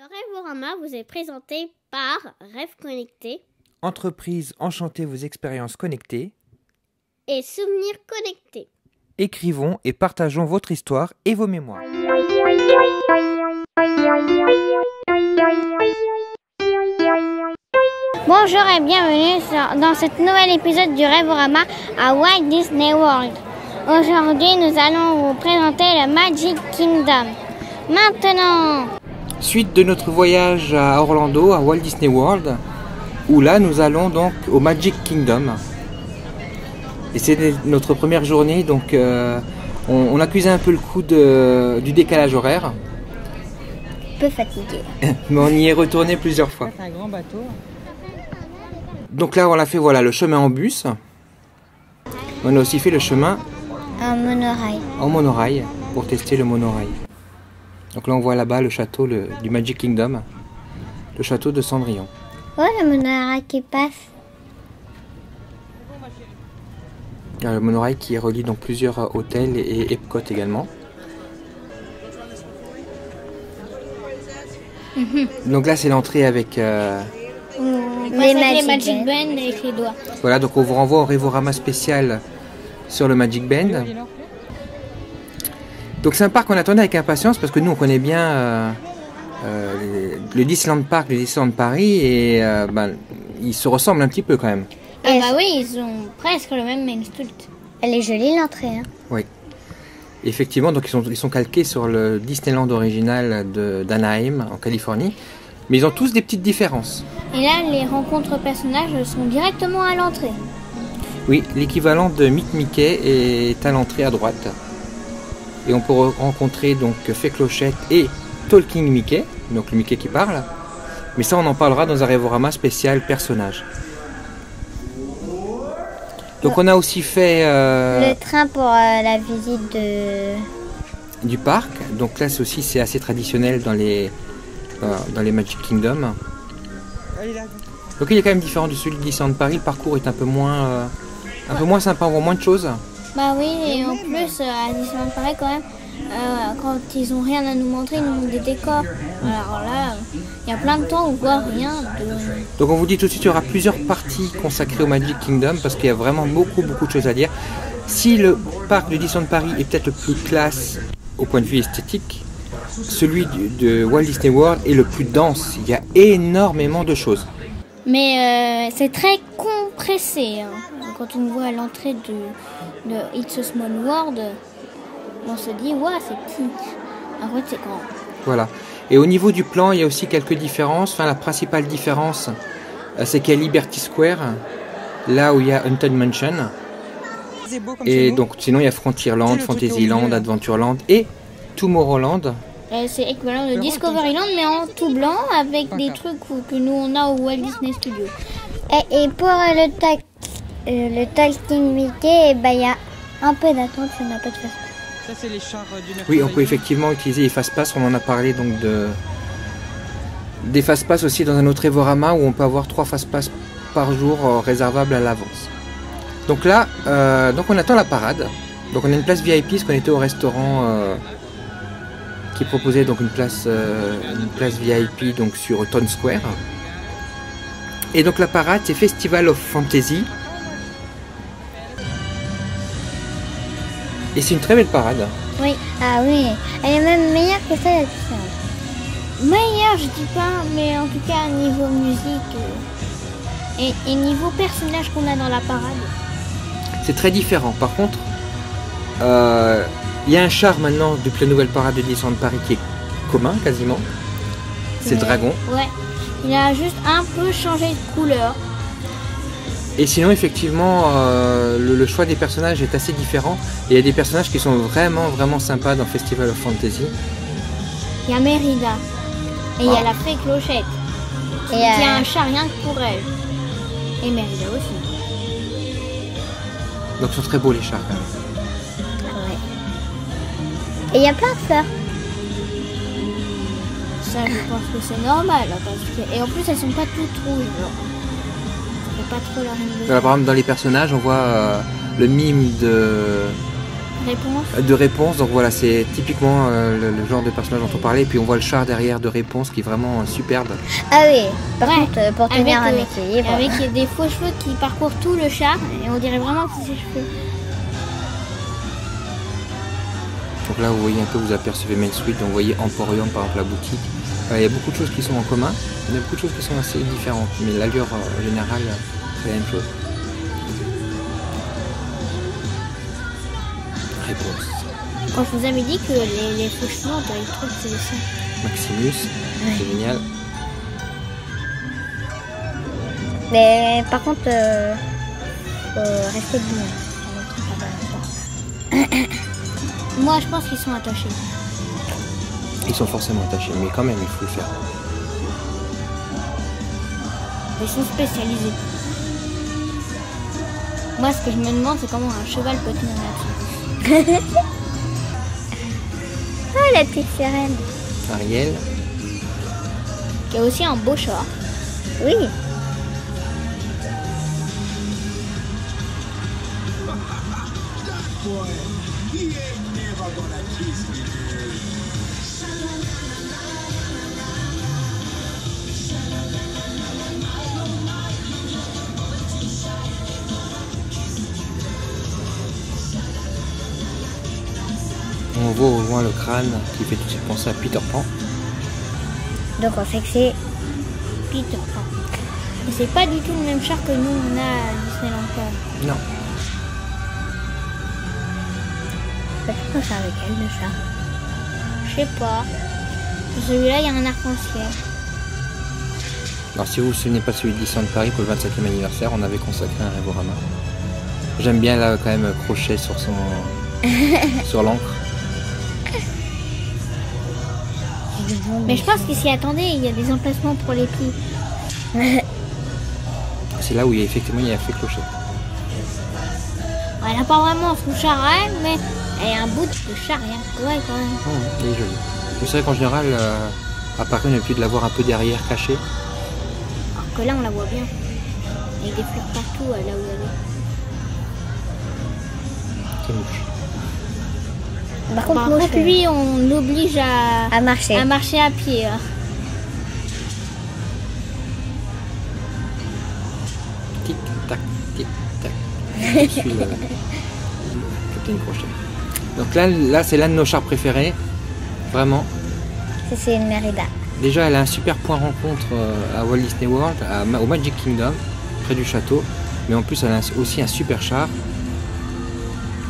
Le Rêvorama vous est présenté par Rêve Connecté, Entreprise enchantez vos expériences connectées. et Souvenirs Connectés. Écrivons et partageons votre histoire et vos mémoires. Bonjour et bienvenue dans ce nouvel épisode du Rêvorama à Walt Disney World. Aujourd'hui, nous allons vous présenter le Magic Kingdom. Maintenant, Suite de notre voyage à Orlando, à Walt Disney World, où là nous allons donc au Magic Kingdom. Et c'est notre première journée, donc on accusait un peu le coup du décalage horaire, un peu fatigué. mais on y est retourné plusieurs fois. C'est un grand bateau. Donc là on a fait voilà, le chemin en bus. On a aussi fait le chemin Un monorail. en monorail pour tester le monorail. Donc là on voit là-bas le château du Magic Kingdom, le château de Cendrillon. Oh, le monorail qui passe. Il y a le monorail qui relie donc plusieurs hôtels et Epcot également. Donc là c'est l'entrée avec Les Magic Band avec les doigts. voilà, donc on vous renvoie au Rêvorama spécial sur le Magic Band. Donc c'est un parc qu'on attendait avec impatience parce que nous on connaît bien le Disneyland Park, le Disneyland Paris et ils se ressemblent un petit peu quand même. Ah bah oui, ils ont presque le même main street. Elle est jolie l'entrée. Hein. Oui. Effectivement, donc ils sont calqués sur le Disneyland original d'Anaheim en Californie, mais ils ont tous des petites différences. Et là, les rencontres personnages sont directement à l'entrée. Oui, l'équivalent de Meet Mickey est à l'entrée à droite. Et on peut rencontrer donc Fée Clochette et Talking Mickey, donc le Mickey qui parle. Mais ça, on en parlera dans un Rêvorama spécial personnage. Donc on a aussi fait Le train pour la visite du parc. Donc là, c'est assez traditionnel dans les Magic Kingdom. Donc il est quand même différent de celui de Disneyland Paris. Le parcours est un peu moins sympa, on voit moins de choses. Bah oui, et en plus, à Disneyland Paris, quand même, quand ils ont rien à nous montrer, ils nous montrent des décors. Alors là, il y a plein de temps où on voit rien. Donc on vous dit tout de suite, il y aura plusieurs parties consacrées au Magic Kingdom parce qu'il y a vraiment beaucoup de choses à dire. Si le parc de Disneyland Paris est peut-être le plus classe au point de vue esthétique, celui de Walt Disney World est le plus dense. Il y a énormément de choses. Mais c'est très compressé. Hein. Quand on voit à l'entrée de It's a Small World, on se dit, ouais, c'est petit. En fait, c'est grand. Voilà. Et au niveau du plan, il y a aussi quelques différences. Enfin, la principale différence, c'est qu'il y a Liberty Square, là où il y a Haunted Mansion. Et donc, sinon, il y a Frontierland, Fantasyland, Adventureland et Tomorrowland. C'est équivalent de Discoveryland, mais en tout blanc, avec des trucs que nous, on a au Walt Disney Studios. Et pour le Talking Mickey, il y a un peu d'attente, ça n'a pas de face. Ça, c'est les chars du Mercure. Oui, on peut effectivement utiliser les fast-pass. On en a parlé donc des fast-pass aussi dans un autre Rêvorama où on peut avoir 3 fast-pass par jour réservables à l'avance. Donc là, donc on attend la parade. Donc on a une place VIP parce qu'on était au restaurant qui proposait donc une place VIP donc sur Town Square. Et donc la parade, c'est Festival of Fantasy. Et c'est une très belle parade. Oui, ah oui, elle est même meilleure que celle de Disneyland. Meilleure, je dis pas, mais en tout cas, niveau musique et niveau personnage qu'on a dans la parade. C'est très différent. Par contre, il y a un char maintenant depuis la nouvelle parade de Disneyland Paris qui est commun quasiment. C'est le dragon. Ouais, il a juste un peu changé de couleur. Et sinon, effectivement, le choix des personnages est assez différent. Et il y a des personnages qui sont vraiment sympas dans Festival of Fantasy. Il y a Mérida. Et il y a la Fée Clochette. Qui a un chat rien que pour elle. Et Mérida aussi. Donc, ils sont très beaux les chars quand même. Ouais. Et il y a plein de fleurs. Ça, je pense que c'est normal. Et en plus, elles sont pas toutes rouges. Pas trop la Voilà, par exemple, dans les personnages, on voit le mime de de réponse. Donc voilà, c'est typiquement le genre de personnage dont on parlait. Et puis on voit le char derrière de réponse qui est vraiment superbe. Ah oui, par Ouais. contre, pour tenir un Avec, équilibre. avec des faux cheveux qui parcourent tout le char et on dirait vraiment que c'est ses cheveux. Donc là, vous voyez un peu, vous apercevez Main Street. Donc vous voyez Emporium, par exemple, la boutique. Il y a beaucoup de choses qui sont en commun. Il y a beaucoup de choses qui sont assez différentes. Mais l'allure générale, c'est la même chose. Réponse. Quand je vous avais dit que les faux cheveux, on dirait trop que c'est le sien. Maximus, c'est génial. Mais par contre, rester bien. Moi, je pense qu'ils sont attachés. Ils sont forcément attachés, mais quand même, il faut le faire. Ils sont spécialisés. Moi, ce que je me demande, c'est comment un cheval peut tenir là-dessus. Ah, la petite sirène. Ariel, Qui a aussi un beau char. Oui. on voit au loin le crâne qui fait tout de suite penser à Peter Pan. Donc on sait que c'est Peter Pan. Et c'est pas du tout le même char que nous, on a à Disneyland Paris. Non. pourquoi c'est avec elle le chat. Je sais pas. Sur celui-là, il y a un arc-en-ciel. Alors si vous vous souvenez pas de celui de Disneyland Paris pour le 25e anniversaire, on avait consacré un Rêvorama. J'aime bien là quand même Crochet sur son sur l'encre. Mais je pense qu'ils s'y attendaient, il y a des emplacements pour les pieds. C'est là où il y a effectivement il y a fait Clocher. Elle n'a pas vraiment son char à elle, mais elle a un bout de char rien. Ouais, quand même. Il est joli. Mais c'est vrai qu'en général, à Paris, on a l'habitude de l'avoir un peu derrière, caché. Alors que là, on la voit bien. Il y a des fleurs partout, là où elle est. C'est mouche. Par contre, Par moi, contre, lui, on l'oblige à marcher. à marcher à pied. Hein. Tic tac, tic tac. Je suis là. Capitaine Crochet. Donc là c'est l'un de nos chars préférés. Vraiment. Ça, c'est une Mérida. Déjà, elle a un super point rencontre à Walt Disney World, au Magic Kingdom, près du château. Mais en plus, elle a aussi un super char.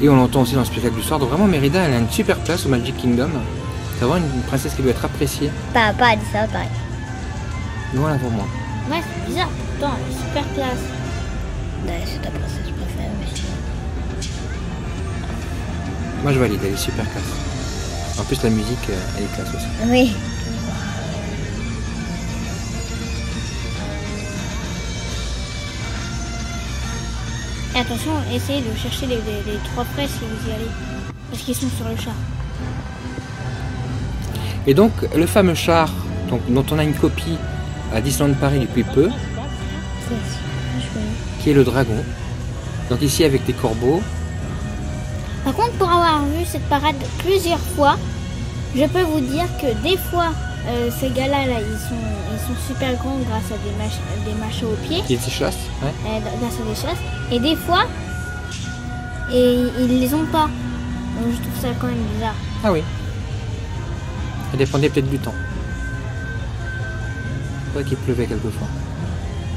Et on l'entend aussi dans le spectacle du soir. Donc vraiment, Mérida, elle a une super place au Magic Kingdom. C'est vraiment une princesse qui doit être appréciée. Pas à Disneyland Paris. Loin pour moi. Ouais, c'est bizarre, pourtant, elle est super classe. Ouais, c'est ta princesse préférée. Moi, je valide, elle est super classe. En plus, la musique, elle est classe aussi. Oui. Et attention, essayez de chercher les trois frais si vous y allez. Parce qu'ils sont sur le char. Et donc, le fameux char dont on a une copie à Disneyland Paris depuis peu, qui est le dragon. Donc ici avec des corbeaux. Par contre, pour avoir vu cette parade plusieurs fois, je peux vous dire que des fois, ces gars-là, ils sont super grands grâce à des machins aux pieds. Qui se chassent, ouais. Grâce à des chasses. Et des fois, ils les ont pas. Donc je trouve ça quand même bizarre. Ah oui. Ça dépendait peut-être du temps. C'est vrai qu'il pleuvait quelquefois.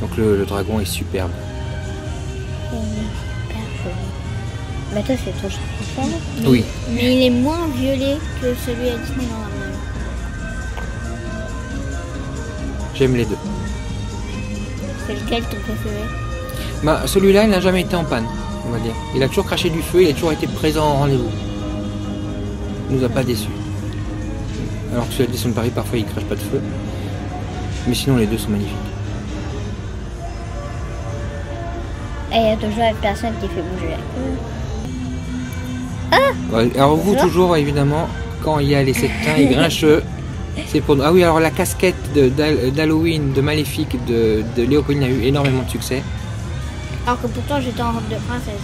Donc le dragon est superbe. Mais toi, c'est ton chat préféré. Oui. Mais il est moins violet que celui à Disneyland. J'aime les deux. C'est lequel ton préféré? Bah, celui-là, il n'a jamais été en panne, on va dire. Il a toujours craché du feu, il a toujours été présent en rendez-vous. Il nous a pas déçus. Alors que celui à Disneyland Paris, parfois, il crache pas de feu. Mais sinon, les deux sont magnifiques. Et il y a toujours une personne qui fait bouger la queue. Ouais, alors vous, toujours, évidemment, quand il y a les septins et grincheux, c'est pour nous. Ah oui, alors la casquette d'Halloween de Maléfique de Léopoldine a eu énormément de succès. Alors que pourtant j'étais en robe de princesse.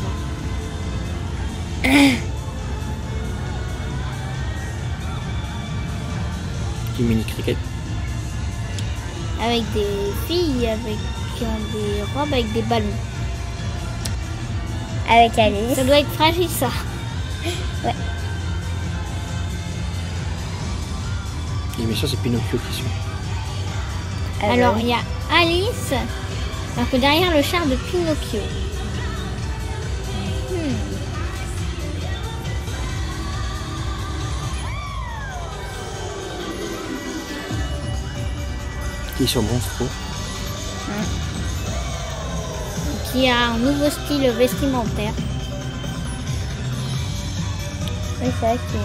du mini cricket. Avec des filles, avec des robes, avec des ballons. Avec Alice. Ça doit être fragile, ça. Ouais. Et bien sûr, c'est Pinocchio qui suit. Alors, il y a Alice, alors que derrière le char de Pinocchio. Qui est sur Monstro. Qui a un nouveau style vestimentaire. Oui, c'est vrai que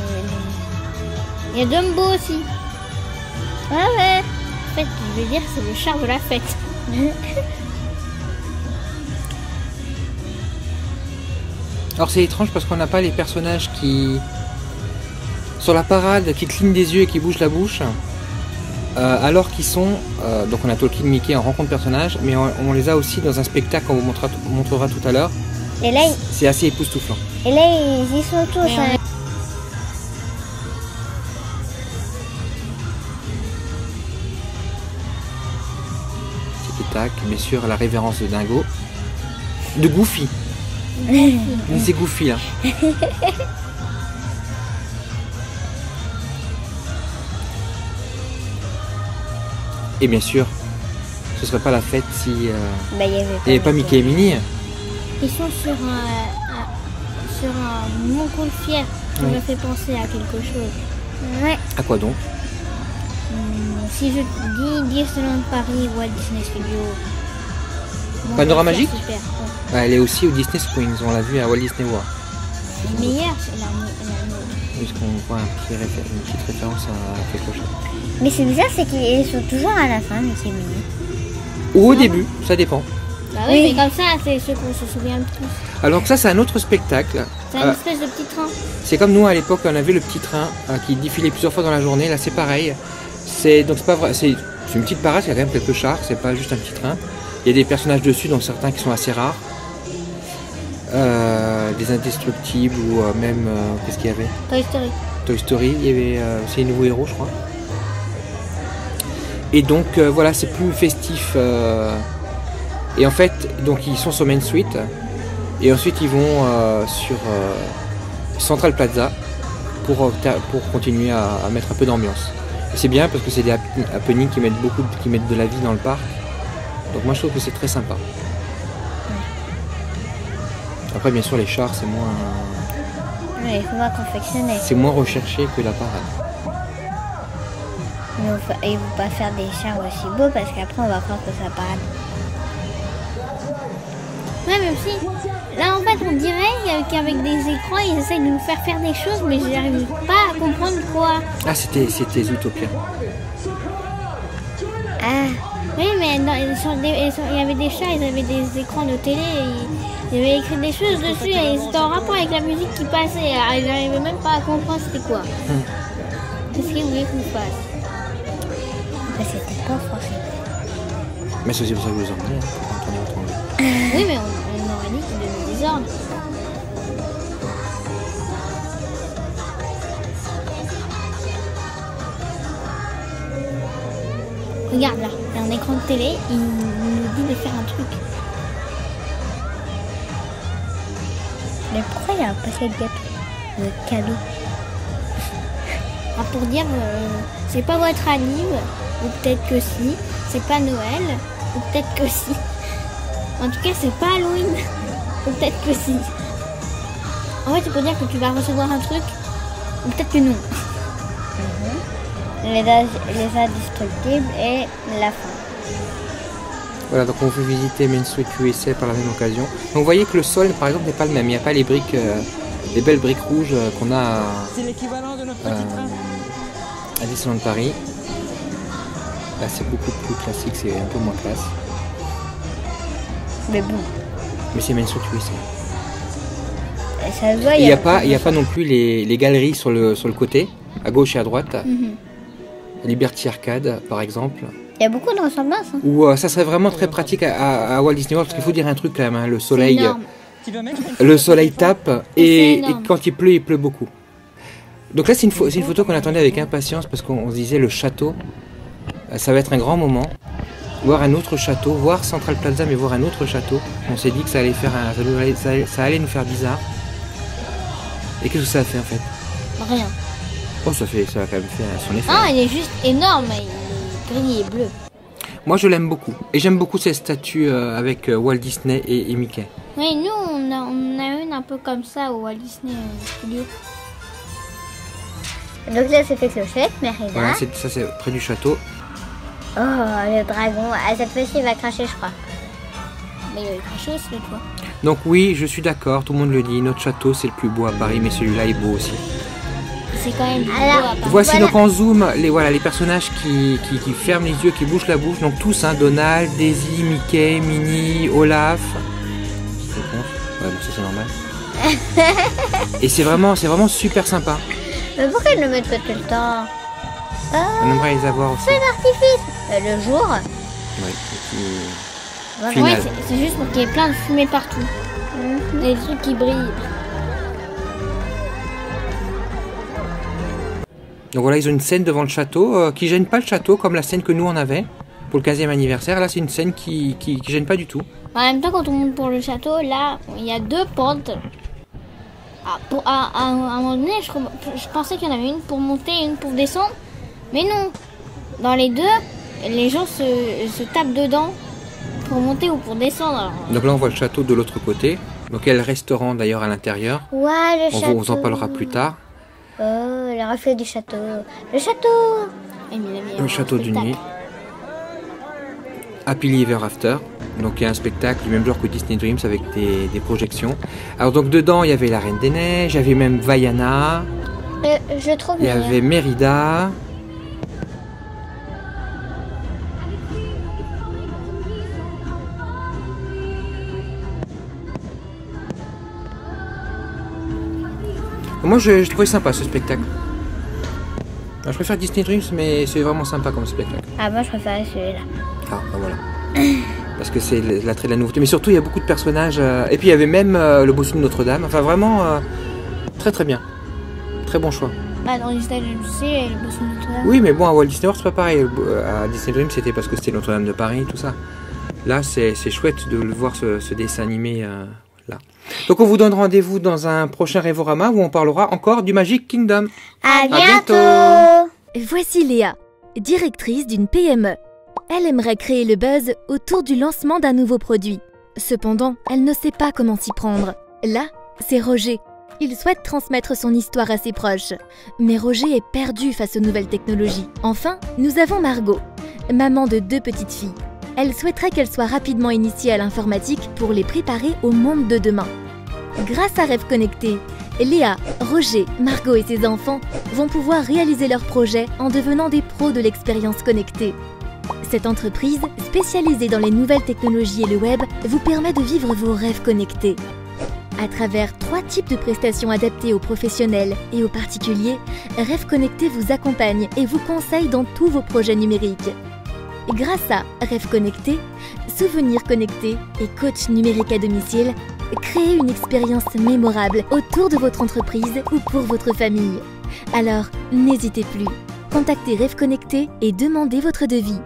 Il y a Dumbo aussi. Ah ouais. En fait, je veux dire, c'est le char de la fête. Alors c'est étrange parce qu'on n'a pas les personnages qui... Sur la parade, qui clignent des yeux et qui bougent la bouche. Alors qu'ils sont... donc on a Tolkien Mickey en rencontre personnage, mais on les a aussi dans un spectacle qu'on vous montrera tout à l'heure. Et là, c'est assez époustouflant. Et là, ils y sont tous. Hein. Tac, bien sûr, la révérence de Dingo. De Goofy. C'est Goofy là. Et bien sûr, ce serait pas la fête si il n'y avait pas Mickey et Minnie. Ils sont sur un montgolfière qui me fait penser à quelque chose. Ouais. À quoi donc? Si je dis Disneyland Paris, Walt Disney Studios. Panorama Magique? Super. Ouais, elle est aussi au Disney Springs, on l'a vu à Walt Disney World. C'est meilleur, c'est Puisqu'on voit une petite référence à quelque chose. Mais c'est bizarre, c'est qu'ils sont toujours à la fin, Mickey et Minnie. Ou au début, ça dépend. Bah oui, mais comme ça, c'est ceux qu'on se souvient le plus. Alors que ça, c'est un autre spectacle. C'est une espèce de petit train. C'est comme nous à l'époque, on avait le petit train qui défilait plusieurs fois dans la journée. Là, c'est pareil. Donc c'est pas vrai, c'est une petite parade, il y a quand même quelques chars, c'est pas juste un petit train. Il y a des personnages dessus, dont certains qui sont assez rares. Des indestructibles ou même qu'est-ce qu'il y avait? Toy Story. Toy Story, il y avait aussi les nouveaux héros, je crois. Et donc voilà, c'est plus festif. Et en fait, donc ils sont sur Main Street et ensuite ils vont sur Central Plaza pour continuer à mettre un peu d'ambiance. C'est bien parce que c'est des happenings qui mettent de la vie dans le parc. Donc moi je trouve que c'est très sympa. Après bien sûr les chars c'est moins... Ouais, il faut moins confectionner. C'est moins recherché que la parade. Mais ils ne vont pas faire des chars aussi beaux parce qu'après on va croire que ça parade. Ouais, même si, là en fait on dirait qu'avec des écrans ils essayent de nous faire des choses, mais je n'arrive pas à comprendre quoi. Ah, c'était Zootopia. Ah, oui, mais il y avait des chats, ils avaient des écrans de télé, ils avaient écrit des choses dessus et c'était en rapport avec la musique qui passait. Alors, ils n'arrivaient même pas à comprendre c'était quoi. Qu'est-ce qu'ils voulaient qu'on fasse? C'était pas français. Mais c'est pour ça que vous emmenez, quand on est entendu. Oui, mais on aurait dit qu'il donnait des ordres. Regarde là, il y a un écran de télé, il nous dit de faire un truc. Mais pourquoi il y a un paquet de gâteaux, de cadeaux? Ah, pour dire, c'est pas votre anniv, ou peut-être que si, c'est pas Noël, ou peut-être que si. En tout cas, c'est pas Halloween, ou peut-être que si. En fait, c'est pour dire que tu vas recevoir un truc, ou peut-être que non. Les indestructibles et la fin. Voilà, donc on veut visiter Main Street USA par la même occasion. Donc vous voyez que le sol, par exemple, n'est pas le même. Il n'y a pas les briques, les belles briques rouges qu'on a C'est l'équivalent de notre petit train. à Disneyland Paris. Là, c'est beaucoup plus classique, c'est un peu moins classe. Mais bon. Mais c'est Main Street USA. Et ça se voit, Il n'y a pas non plus les galeries sur le côté, à gauche et à droite. Liberty Arcade, par exemple. Il y a beaucoup de ressemblances. Hein. Ou ça serait vraiment très pratique à Walt Disney World, parce qu'il faut dire un truc quand même, hein, le soleil tape et quand il pleut beaucoup. Donc là, c'est une photo qu'on attendait avec impatience parce qu'on se disait le château, ça va être un grand moment. Voir un autre château, voir Central Plaza, mais voir un autre château. On s'est dit que ça allait faire ça allait nous faire bizarre. Et qu'est-ce que ça a fait en fait? Rien. Oh, ça a quand même fait son effet. Ah, il est juste énorme, il est gris et bleu. Moi, je l'aime beaucoup. Et j'aime beaucoup cette statue avec Walt Disney et Mickey. Oui, nous, on a une un peu comme ça au Walt Disney Studio. Donc là, c'est fait clochette, Merida. Voilà, ça c'est près du château. Oh, le dragon. Ah, cette fois-ci, il va cracher, je crois. Mais il va cracher aussi, le toit. Donc oui, je suis d'accord, tout le monde le dit. Notre château, c'est le plus beau à Paris, mais celui-là est beau aussi. C'est quand même beau Alors, à Paris. Voici donc en zoom les personnages qui ferment les yeux, qui bougent la bouche. Donc tous, hein, Donald, Daisy, Mickey, Minnie, Olaf. Ouais, bon, ça c'est normal. Et c'est vraiment super sympa. Mais pourquoi ils ne le mettent pas tout le temps? On aimerait les avoir aussi. Feu d'artifice. Le jour. Oui, Ouais, final. c'est juste pour qu'il y ait plein de fumée partout. Des trucs qui brillent. Donc voilà, ils ont une scène devant le château qui gêne pas le château comme la scène que nous on avait pour le 15e anniversaire. Là, c'est une scène qui gêne pas du tout. En même temps, quand on monte pour le château, là, il y a deux pentes. À un moment donné, je pensais qu'il y en avait une pour monter et une pour descendre. Mais non. Dans les deux, les gens se tapent dedans pour monter ou pour descendre. Alors, Donc là, on voit le château de l'autre côté. Donc il y a le restaurant d'ailleurs à l'intérieur. Ouais, le On château. vous en parlera plus tard. Oh, le reflet du château. Le château. Le château de nuit. Happily Ever After. Donc il y a un spectacle du même genre que Disney Dreams avec des projections. Alors donc dedans il y avait la Reine des Neiges, il y avait même Vaiana, Je trouve il y avait Mérida. Moi je trouvais sympa ce spectacle. Alors, je préfère Disney Dreams mais c'est vraiment sympa comme spectacle. Ah, moi je préférais celui-là. Ah, ben voilà. Parce que c'est l'attrait de la nouveauté. Mais surtout, il y a beaucoup de personnages. Et puis, il y avait même le bossu de Notre-Dame. Enfin, vraiment, très très bien. Très bon choix. Bah, dans Disney, je sais, le bossu de Notre-Dame. Oui, mais bon, à Walt Disney World, c'est pas pareil. À Disney Dream, c'était parce que c'était Notre-Dame de Paris, tout ça. Là, c'est chouette de le voir, ce dessin animé là. Donc, on vous donne rendez-vous dans un prochain Révorama où on parlera encore du Magic Kingdom. À bientôt. Voici Léa, directrice d'une PME. Elle aimerait créer le buzz autour du lancement d'un nouveau produit. Cependant, elle ne sait pas comment s'y prendre. Là, c'est Roger. Il souhaite transmettre son histoire à ses proches. Mais Roger est perdu face aux nouvelles technologies. Enfin, nous avons Margot, maman de 2 petites filles. Elle souhaiterait qu'elles soient rapidement initiées à l'informatique pour les préparer au monde de demain. Grâce à Rêve Connecté, Léa, Roger, Margot et ses enfants vont pouvoir réaliser leurs projets en devenant des pros de l'expérience connectée. Cette entreprise, spécialisée dans les nouvelles technologies et le web, vous permet de vivre vos rêves connectés. À travers 3 types de prestations adaptées aux professionnels et aux particuliers, Rêve Connecté vous accompagne et vous conseille dans tous vos projets numériques. Grâce à Rêve Connecté, Souvenirs Connectés et coach numérique à domicile, créez une expérience mémorable autour de votre entreprise ou pour votre famille. Alors, n'hésitez plus. Contactez Rêve Connecté et demandez votre devis.